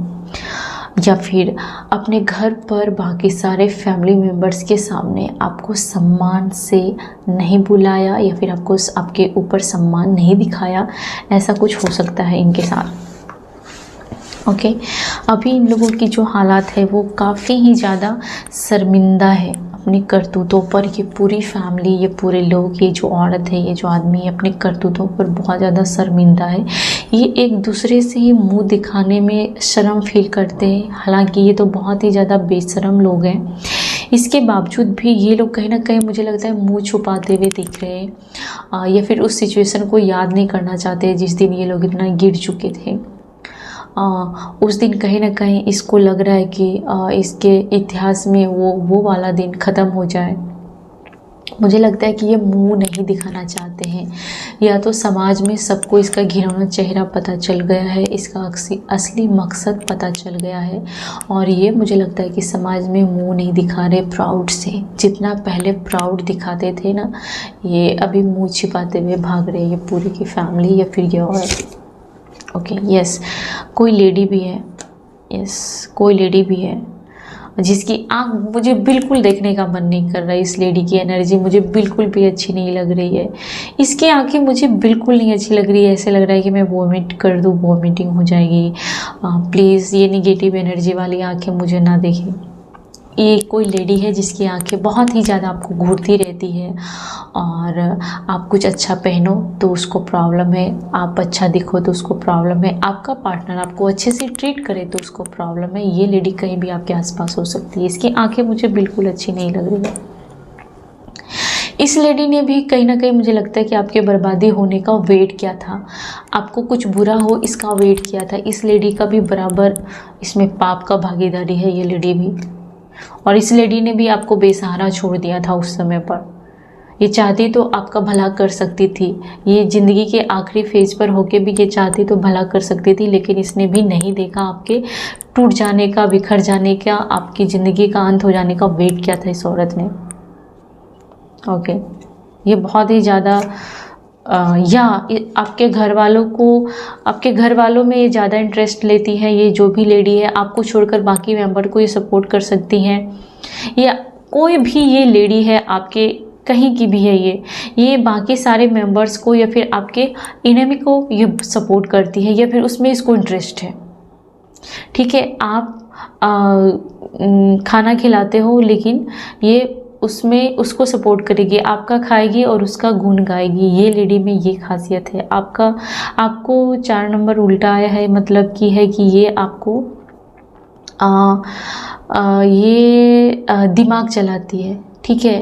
या फिर अपने घर पर बाकी सारे फैमिली मेम्बर्स के सामने आपको सम्मान से नहीं बुलाया, या फिर आपको आपके ऊपर सम्मान नहीं दिखाया। ऐसा कुछ हो सकता है इनके साथ। ओके। अभी इन लोगों की जो हालात है वो काफ़ी ही ज़्यादा शर्मिंदा है अपनी करतूतों पर। ये पूरी फैमिली, ये पूरे लोग, ये जो औरत है, ये जो आदमी है, अपनी करतूतों पर बहुत ज़्यादा शर्मिंदा है। ये एक दूसरे से ही मुंह दिखाने में शर्म फील करते हैं। हालांकि ये तो बहुत ही ज़्यादा बेशर्म लोग हैं, इसके बावजूद भी ये लोग कहीं ना कहीं मुझे लगता है मुंह छुपाते हुए दिख रहे हैं, या फिर उस सिचुएशन को याद नहीं करना चाहते जिस दिन ये लोग इतना गिर चुके थे। उस दिन कहीं ना कहीं इसको लग रहा है कि इसके इतिहास में वो वाला दिन ख़त्म हो जाए। मुझे लगता है कि ये मुंह नहीं दिखाना चाहते हैं, या तो समाज में सबको इसका घिनौना चेहरा पता चल गया है, इसका असली मकसद पता चल गया है, और ये मुझे लगता है कि समाज में मुंह नहीं दिखा रहे प्राउड से। जितना पहले प्राउड दिखाते थे ना, ये अभी मुंह छिपाते हुए भाग रहे हैं, ये पूरी की फैमिली या फिर ये औरत। ओके, यस, कोई लेडी भी है, यस, कोई लेडी भी है जिसकी आँख मुझे बिल्कुल देखने का मन नहीं कर रहा है। इस लेडी की एनर्जी मुझे बिल्कुल भी अच्छी नहीं लग रही है। इसकी आंखें मुझे बिल्कुल नहीं अच्छी लग रही है। ऐसे लग रहा है कि मैं वॉमिट कर दूँ, वॉमिटिंग हो जाएगी। प्लीज़ ये निगेटिव एनर्जी वाली आंखें मुझे ना देखें। ये कोई लेडी है जिसकी आंखें बहुत ही ज़्यादा आपको घूरती रहती है, और आप कुछ अच्छा पहनो तो उसको प्रॉब्लम है, आप अच्छा दिखो तो उसको प्रॉब्लम है, आपका पार्टनर आपको अच्छे से ट्रीट करे तो उसको प्रॉब्लम है। ये लेडी कहीं भी आपके आसपास हो सकती है। इसकी आंखें मुझे बिल्कुल अच्छी नहीं लग रही है। इस लेडी ने भी कहीं ना कहीं मुझे लगता है कि आपके बर्बादी होने का वेट किया था, आपको कुछ बुरा हो इसका वेट किया था। इस लेडी का भी बराबर इसमें पाप का भागीदारी है, ये लेडी भी। और इस लेडी ने भी आपको बेसहारा छोड़ दिया था उस समय पर। ये चाहती तो आपका भला कर सकती थी, ये ज़िंदगी के आखिरी फेज पर होके भी ये चाहती तो भला कर सकती थी, लेकिन इसने भी नहीं देखा आपके टूट जाने का, बिखर जाने का, आपकी ज़िंदगी का अंत हो जाने का वेट किया था इस औरत ने। ओके, ये बहुत ही ज़्यादा या आपके घर वालों को, आपके घर वालों में ये ज़्यादा इंटरेस्ट लेती है। ये जो भी लेडी है आपको छोड़कर बाकी मेंबर को ये सपोर्ट कर सकती हैं, या कोई भी ये लेडी है आपके कहीं की भी है, ये बाकी सारे मेंबर्स को या फिर आपके इनेमी को ये सपोर्ट करती है, या फिर उसमें इसको इंटरेस्ट है। ठीक है, आप खाना खिलाते हो लेकिन ये उसमें उसको सपोर्ट करेगी, आपका खाएगी और उसका गुण गाएगी। ये लेडी में ये खासियत है। आपको 4 नंबर उल्टा आया है, मतलब कि है कि ये आपको दिमाग चलाती है। ठीक है,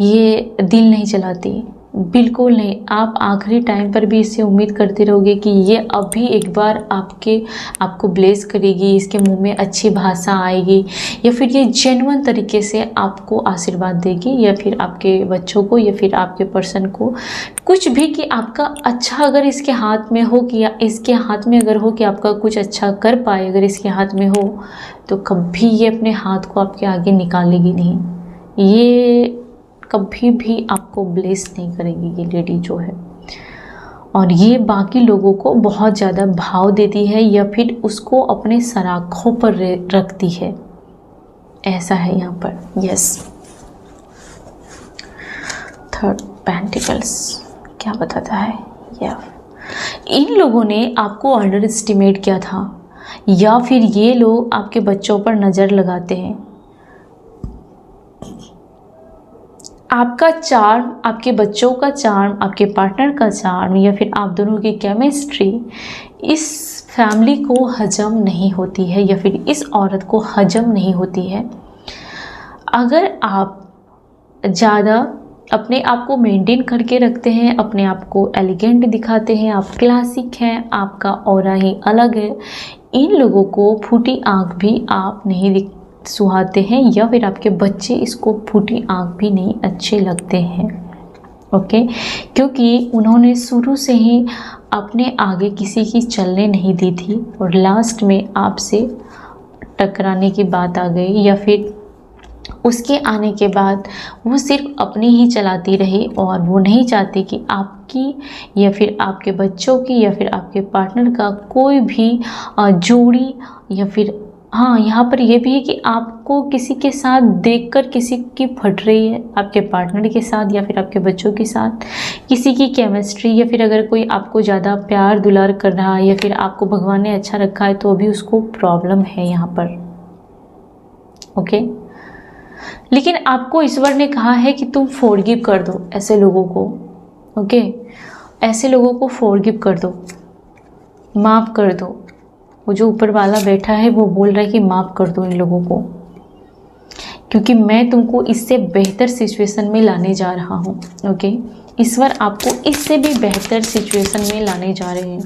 ये दिल नहीं चलाती, बिल्कुल नहीं। आप आखिरी टाइम पर भी इससे उम्मीद करते रहोगे कि ये अभी एक बार आपको ब्लेस करेगी, इसके मुंह में अच्छी भाषा आएगी, या फिर ये जेन्युइन तरीके से आपको आशीर्वाद देगी, या फिर आपके बच्चों को, या फिर आपके पर्सन को, कुछ भी कि आपका अच्छा अगर इसके हाथ में हो, कि इसके हाथ में अगर हो कि आपका कुछ अच्छा कर पाए, अगर इसके हाथ में हो तो कभी ये अपने हाथ को आपके आगे निकालेगी नहीं। ये कभी भी आपको ब्लेस नहीं करेगी ये लेडी जो है। और ये बाकी लोगों को बहुत ज़्यादा भाव देती है, या फिर उसको अपने सराखों पर रखती है, ऐसा है यहाँ पर। यस, 3 पेंटिकल्स क्या बताता है? या इन लोगों ने आपको अंडर एस्टिमेट किया था, या फिर ये लोग आपके बच्चों पर नज़र लगाते हैं। आपका चार्म, आपके बच्चों का चार्म, आपके पार्टनर का चार्म, या फिर आप दोनों की केमिस्ट्री इस फैमिली को हजम नहीं होती है, या फिर इस औरत को हजम नहीं होती है। अगर आप ज़्यादा अपने आप को मेंटेन करके रखते हैं, अपने आप को एलिगेंट दिखाते हैं, आप क्लासिक हैं, आपका ऑरा ही अलग है, इन लोगों को फूटी आँख भी आप नहीं सुहाते हैं, या फिर आपके बच्चे इसको फूटी आँख भी नहीं अच्छे लगते हैं। ओके, क्योंकि उन्होंने शुरू से ही अपने आगे किसी की चलने नहीं दी थी और लास्ट में आपसे टकराने की बात आ गई, या फिर उसके आने के बाद वो सिर्फ अपनी ही चलाती रही और वो नहीं चाहती कि आपकी या फिर आपके बच्चों की या फिर आपके पार्टनर का कोई भी जोड़ी, या फिर हाँ यहाँ पर ये भी है कि आपको किसी के साथ देखकर किसी की फट रही है, आपके पार्टनर के साथ या फिर आपके बच्चों के साथ किसी की केमिस्ट्री, या फिर अगर कोई आपको ज़्यादा प्यार दुलार कर रहा है या फिर आपको भगवान ने अच्छा रखा है तो अभी उसको प्रॉब्लम है यहाँ पर। ओके, लेकिन आपको ईश्वर ने कहा है कि तुम फॉरगिव कर दो ऐसे लोगों को। ओके, ऐसे लोगों को फॉरगिव कर दो, माफ़ कर दो। वो जो ऊपर वाला बैठा है वो बोल रहा है कि माफ़ कर दो इन लोगों को, क्योंकि मैं तुमको इससे बेहतर सिचुएशन में लाने जा रहा हूँ। ओके, ईश्वर आपको इससे भी बेहतर सिचुएशन में लाने जा रहे हैं।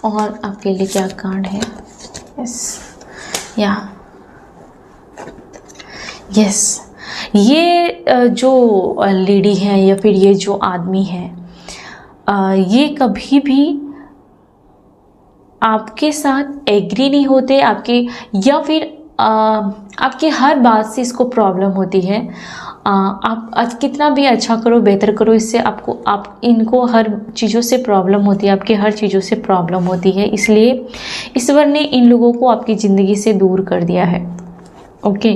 और आपके लिए क्या कार्ड है? यस, ये जो लेडी है या फिर ये जो आदमी है, ये कभी भी आपके साथ एग्री नहीं होते आपके, या फिर आपकी हर बात से इसको प्रॉब्लम होती है। आप आज कितना भी अच्छा करो, बेहतर करो, इससे आप इनको हर चीज़ों से प्रॉब्लम होती है, आपके हर चीज़ों से प्रॉब्लम होती है। इसलिए ईश्वर ने इन लोगों को आपकी ज़िंदगी से दूर कर दिया है। ओके,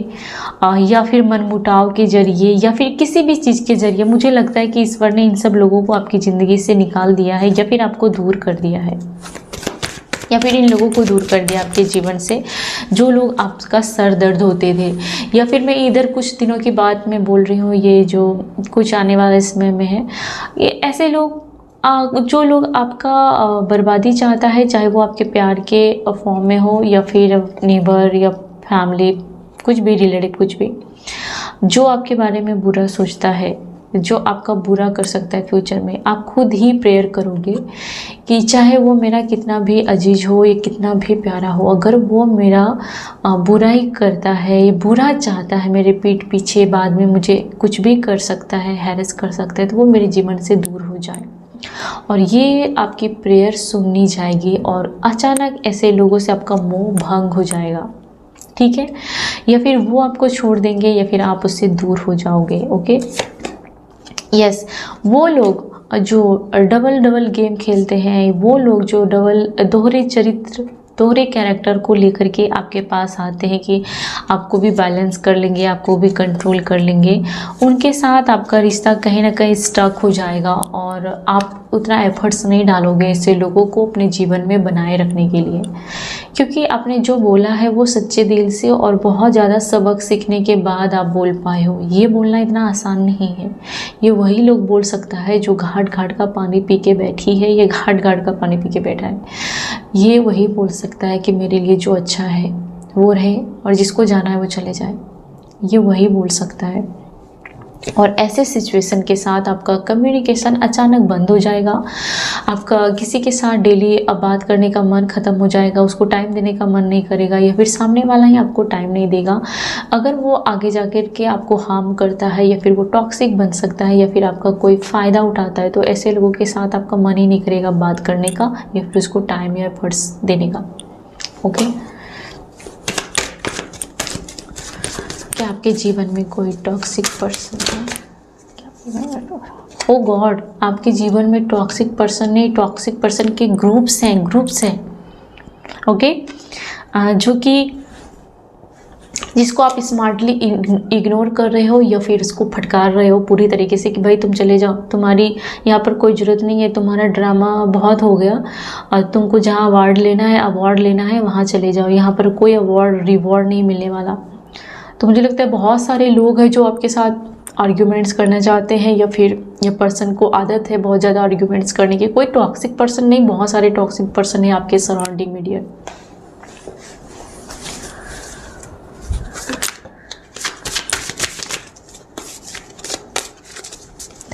या फिर मनमुटाव के जरिए या फिर किसी भी चीज़ के जरिए मुझे लगता है कि ईश्वर ने इन सब लोगों को आपकी ज़िंदगी से निकाल दिया है, या फिर आपको दूर कर दिया है, या फिर इन लोगों को दूर कर दिया आपके जीवन से, जो लोग आपका सर दर्द होते थे। या फिर मैं इधर कुछ दिनों की बात में बोल रही हूँ, ये जो कुछ आने वाले समय में है, ये ऐसे लोग जो लोग आपका बर्बादी चाहता है, चाहे वो आपके प्यार के फॉर्म में हो या फिर नेबर या फैमिली, कुछ भी रिलेटेड, कुछ भी जो आपके बारे में बुरा सोचता है, जो आपका बुरा कर सकता है फ्यूचर में, आप खुद ही प्रेयर करोगे कि चाहे वो मेरा कितना भी अजीज हो या कितना भी प्यारा हो, अगर वो मेरा बुराई करता है, बुरा चाहता है मेरे पीठ पीछे, बाद में मुझे कुछ भी कर सकता है, हैरेस कर सकता है, तो वो मेरे जीवन से दूर हो जाए। और ये आपकी प्रेयर सुनी जाएगी और अचानक ऐसे लोगों से आपका मोह भंग हो जाएगा। ठीक है, या फिर वो आपको छोड़ देंगे या फिर आप उससे दूर हो जाओगे। ओके, यस, वो लोग जो डबल गेम खेलते हैं, वो लोग जो दोहरे चरित्र, दोहरे कैरेक्टर को लेकर के आपके पास आते हैं कि आपको भी बैलेंस कर लेंगे, आपको भी कंट्रोल कर लेंगे, उनके साथ आपका रिश्ता कहीं ना कहीं स्टक हो जाएगा और आप उतना एफर्ट्स नहीं डालोगे ऐसे लोगों को अपने जीवन में बनाए रखने के लिए, क्योंकि आपने जो बोला है वो सच्चे दिल से और बहुत ज़्यादा सबक सीखने के बाद आप बोल पाए हो। ये बोलना इतना आसान नहीं है। ये वही लोग बोल सकता है जो घाट घाट का पानी पी के बैठी है, ये घाट घाट का पानी पी के बैठा है। ये वही बोल सकता है कि मेरे लिए जो अच्छा है वो रहे और जिसको जाना है वो चले जाए। ये वही बोल सकता है। और ऐसे सिचुएशन के साथ आपका कम्युनिकेशन अचानक बंद हो जाएगा, आपका किसी के साथ डेली अब बात करने का मन ख़त्म हो जाएगा, उसको टाइम देने का मन नहीं करेगा या फिर सामने वाला ही आपको टाइम नहीं देगा। अगर वो आगे जाकर के आपको हार्म करता है या फिर वो टॉक्सिक बन सकता है या फिर आपका कोई फ़ायदा उठाता है, तो ऐसे लोगों के साथ आपका मन ही नहीं करेगा बात करने का या फिर उसको टाइम या एफर्ट्स देने का। ओके, क्या आपके जीवन में कोई टॉक्सिक पर्सन है? ओ गॉड, आपके जीवन में टॉक्सिक पर्सन नहीं, टॉक्सिक पर्सन के ग्रुप्स हैं। ओके, जो कि जिसको आप स्मार्टली इग्नोर कर रहे हो या फिर उसको फटकार रहे हो पूरी तरीके से कि भाई तुम चले जाओ, तुम्हारी यहाँ पर कोई ज़रूरत नहीं है, तुम्हारा ड्रामा बहुत हो गया और तुमको जहाँ अवार्ड लेना है वहाँ चले जाओ, यहाँ पर कोई अवार्ड रिवॉर्ड नहीं मिलने वाला। तो मुझे लगता है बहुत सारे लोग हैं जो आपके साथ आर्ग्यूमेंट्स करना चाहते हैं या फिर ये पर्सन को आदत है बहुत ज़्यादा आर्ग्यूमेंट्स करने की। कोई टॉक्सिक पर्सन नहीं, बहुत सारे टॉक्सिक पर्सन है आपके सराउंडिंग में dear.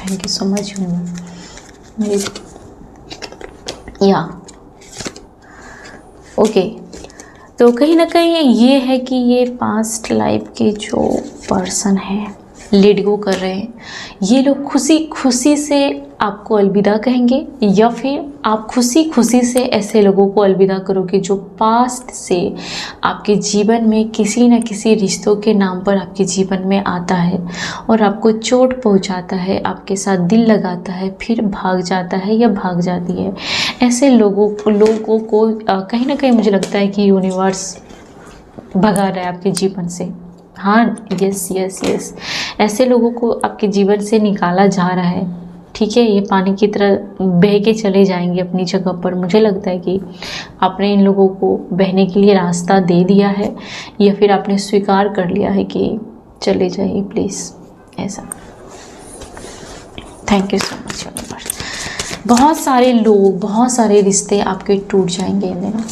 Thank you so much या ओके। तो कहीं ना कहीं ये है कि ये पास्ट लाइफ के जो पर्सन है लेट गो कर रहे हैं, ये लोग खुशी खुशी से आपको अलविदा कहेंगे, या फिर आप खुशी खुशी से ऐसे लोगों को अलविदा करोगे जो पास्ट से आपके जीवन में किसी न किसी रिश्तों के नाम पर आपके जीवन में आता है और आपको चोट पहुंचाता है, आपके साथ दिल लगाता है, फिर भाग जाता है या भाग जाती है। ऐसे लोगों को कहीं ना कहीं मुझे लगता है कि यूनिवर्स भगा रहा है आपके जीवन से। हाँ, यस यस यस, ऐसे लोगों को आपके जीवन से निकाला जा रहा है। ठीक है, ये पानी की तरह बह के चले जाएंगे अपनी जगह पर। मुझे लगता है कि आपने इन लोगों को बहने के लिए रास्ता दे दिया है, या फिर आपने स्वीकार कर लिया है कि चले जाइए प्लीज़, ऐसा। Thank you so much universe. बहुत सारे लोग, बहुत सारे रिश्ते आपके टूट जाएंगे इन दिनों।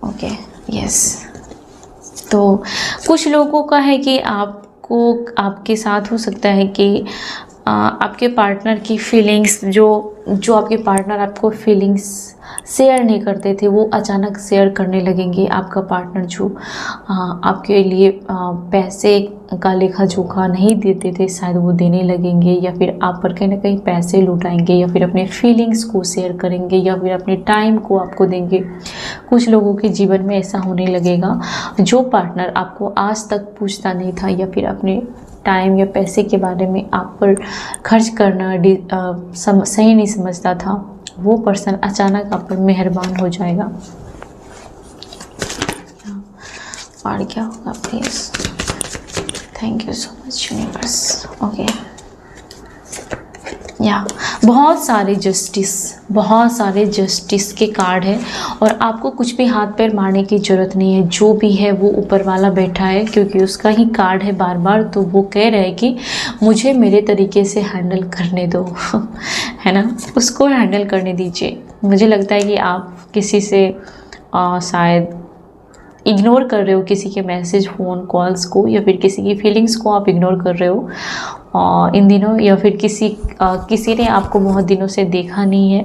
Okay, yes. तो कुछ लोगों का है कि आपको आपके साथ हो सकता है कि आपके पार्टनर की फीलिंग्स, जो आपके पार्टनर आपको फीलिंग्स शेयर नहीं करते थे, वो अचानक शेयर करने लगेंगे। आपका पार्टनर जो आपके लिए पैसे का लेखा जोखा नहीं देते थे, शायद वो देने लगेंगे, या फिर आप पर कहीं ना कहीं पैसे लुटाएंगे, या फिर अपने फीलिंग्स को शेयर करेंगे, या फिर अपने टाइम को आपको देंगे। कुछ लोगों के जीवन में ऐसा होने लगेगा। जो पार्टनर आपको आज तक पूछता नहीं था, या फिर अपने टाइम या पैसे के बारे में आप पर खर्च करना सही नहीं समझता था, वो पर्सन अचानक आप पर मेहरबान हो जाएगा। और क्या होगा please? Thank you so much universe. Okay, या बहुत सारे जस्टिस के कार्ड है, और आपको कुछ भी हाथ पैर मारने की ज़रूरत नहीं है। जो भी है वो ऊपर वाला बैठा है, क्योंकि उसका ही कार्ड है बार बार, तो वो कह रहा है कि मुझे मेरे तरीके से हैंडल करने दो है ना, उसको हैंडल करने दीजिए। मुझे लगता है कि आप किसी से शायद इग्नोर कर रहे हो, किसी के मैसेज, फ़ोन कॉल्स को, या फिर किसी की फीलिंग्स को आप इग्नोर कर रहे हो इन दिनों, या फिर किसी ने आपको बहुत दिनों से देखा नहीं है,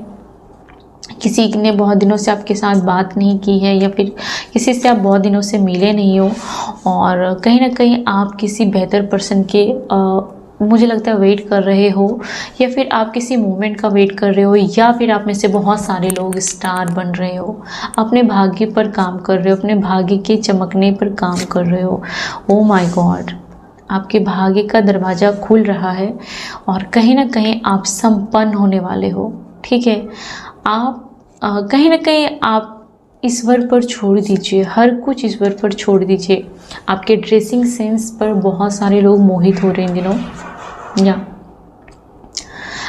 किसी ने बहुत दिनों से आपके साथ बात नहीं की है, या फिर किसी से आप बहुत दिनों से मिले नहीं हो, और कहीं ना कहीं आप किसी बेहतर पर्सन के मुझे लगता है वेट कर रहे हो, या फिर आप किसी मोमेंट का वेट कर रहे हो, या फिर आप में से बहुत सारे लोग स्टार बन रहे हो, अपने भाग्य पर काम कर रहे हो, अपने भाग्य के चमकने पर काम कर रहे हो। ओ माय गॉड, आपके भाग्य का दरवाज़ा खुल रहा है, और कहीं ना कहीं आप संपन्न होने वाले हो। ठीक है, आप कहीं ना कहीं आप ईश्वर पर छोड़ दीजिए, हर कुछ ईश्वर पर छोड़ दीजिए। आपके ड्रेसिंग सेंस पर बहुत सारे लोग मोहित हो रहे हैं इन दिनों, या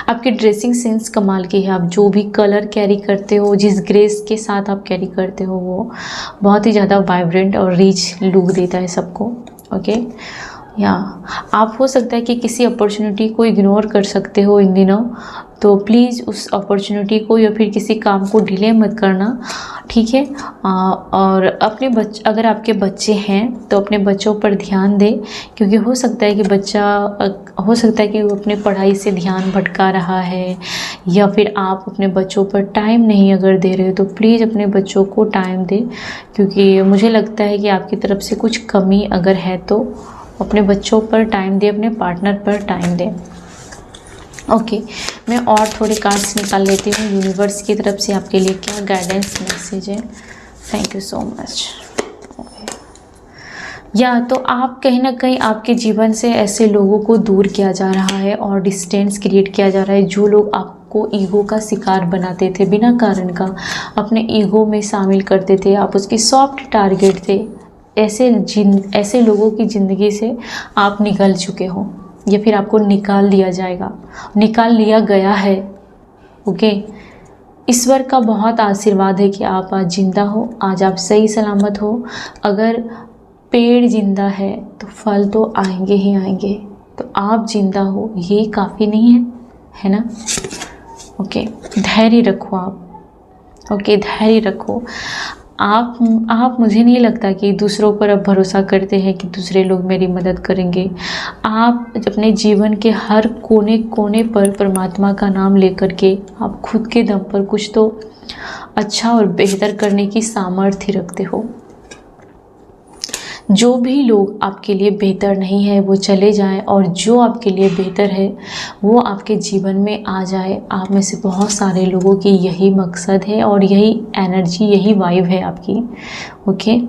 आपकी ड्रेसिंग सेंस कमाल की है। आप जो भी कलर कैरी करते हो, जिस ग्रेस के साथ आप कैरी करते हो, वो बहुत ही ज़्यादा वाइब्रेंट और रिच लुक देता है सबको। ओके, या आप हो सकता है कि किसी अपॉर्चुनिटी को इग्नोर कर सकते हो इन दिनों, तो प्लीज़ उस अपॉर्चुनिटी को या फिर किसी काम को डिले मत करना। ठीक है, और अपने अगर आपके बच्चे हैं तो अपने बच्चों पर ध्यान दें, क्योंकि हो सकता है कि हो सकता है कि वो अपने पढ़ाई से ध्यान भटका रहा है, या फिर आप अपने बच्चों पर टाइम नहीं अगर दे रहे हो, तो प्लीज़ अपने बच्चों को टाइम दें, क्योंकि मुझे लगता है कि आपकी तरफ से कुछ कमी अगर है तो अपने बच्चों पर टाइम दें, अपने पार्टनर पर टाइम दें। ओके, मैं और थोड़े कार्ड्स निकाल लेती हूँ। यूनिवर्स की तरफ से आपके लिए क्या गाइडेंस मैसेज है? Thank you so much. या तो आप कहीं ना कहीं आपके जीवन से ऐसे लोगों को दूर किया जा रहा है और डिस्टेंस क्रिएट किया जा रहा है, जो लोग आपको ईगो का शिकार बनाते थे, बिना कारण का अपने ईगो में शामिल करते थे, आप उसकी सॉफ्ट टारगेट थे। ऐसे लोगों की ज़िंदगी से आप निकल चुके हो, या फिर आपको निकाल लिया जाएगा, निकाल लिया गया है। ओके, ईश्वर का बहुत आशीर्वाद है कि आप आज जिंदा हो, आज आप सही सलामत हो। अगर पेड़ जिंदा है तो फल तो आएंगे ही आएंगे, तो आप जिंदा हो ये काफ़ी नहीं है ना? ओके, धैर्य रखो आप। ओके, धैर्य रखो आप मुझे नहीं लगता कि दूसरों पर अब भरोसा करते हैं कि दूसरे लोग मेरी मदद करेंगे। आप अपने जीवन के हर कोने कोने पर परमात्मा का नाम लेकर के आप खुद के दम पर कुछ तो अच्छा और बेहतर करने की सामर्थ्य रखते हो। जो भी लोग आपके लिए बेहतर नहीं है वो चले जाएं और जो आपके लिए बेहतर है वो आपके जीवन में आ जाए। आप में से बहुत सारे लोगों की यही मकसद है और यही एनर्जी, यही वाइब है आपकी। ओके,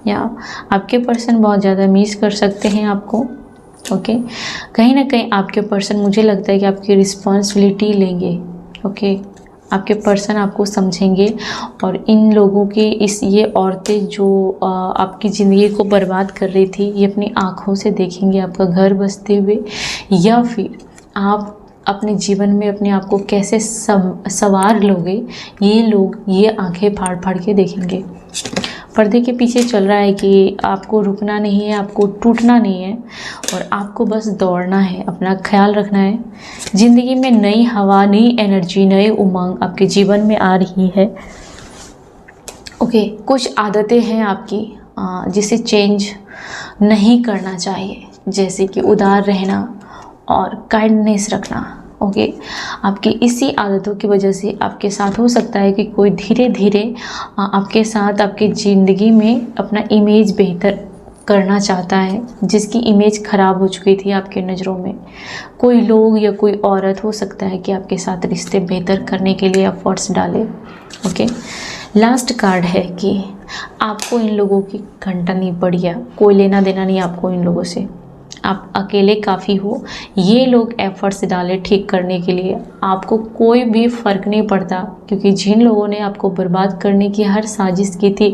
या आपके पर्सन बहुत ज़्यादा मिस कर सकते हैं आपको। ओके, कहीं ना कहीं आपके पर्सन, मुझे लगता है कि आपकी रिस्पॉन्सिबिलिटी लेंगे। ओके, आपके पर्सन आपको समझेंगे और इन लोगों की ये औरतें जो आपकी ज़िंदगी को बर्बाद कर रही थी, ये अपनी आँखों से देखेंगे आपका घर बसते हुए, या फिर आप अपने जीवन में अपने आप को कैसे संवार लोगे, ये लोग ये आंखें फाड़ फाड़ के देखेंगे। पर्दे के पीछे चल रहा है कि आपको रुकना नहीं है, आपको टूटना नहीं है और आपको बस दौड़ना है, अपना ख्याल रखना है। ज़िंदगी में नई हवा, नई एनर्जी, नई उमंग आपके जीवन में आ रही है। ओके, कुछ आदतें हैं आपकी जिसे चेंज नहीं करना चाहिए, जैसे कि उदार रहना और काइंडनेस रखना। ओके, आपकी इसी आदतों की वजह से आपके साथ हो सकता है कि कोई धीरे धीरे आपके साथ आपकी ज़िंदगी में अपना इमेज बेहतर करना चाहता है, जिसकी इमेज ख़राब हो चुकी थी आपके नज़रों में। कोई लोग या कोई औरत हो सकता है कि आपके साथ रिश्ते बेहतर करने के लिए एफर्ट्स डाले। ओके, लास्ट कार्ड है कि आपको इन लोगों की घंटा नहीं पड़ी है, कोई लेना देना नहीं आपको इन लोगों से, आप अकेले काफ़ी हो। ये लोग एफर्ट्स डाले ठीक करने के लिए, आपको कोई भी फ़र्क नहीं पड़ता, क्योंकि जिन लोगों ने आपको बर्बाद करने की हर साजिश की थी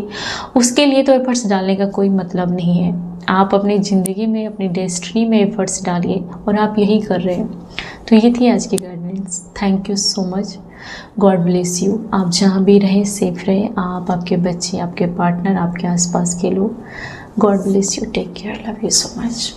उसके लिए तो एफर्ट्स डालने का कोई मतलब नहीं है। आप अपनी ज़िंदगी में, अपनी डेस्टिनी में एफर्ट्स डालिए और आप यही कर रहे हैं। तो ये थी आज की guidance. Thank you so much, God bless you. आप जहाँ भी रहें सेफ रहें, आप, आपके बच्चे, आपके पार्टनर, आपके आसपास के लोग। God bless you, take care, love you so much.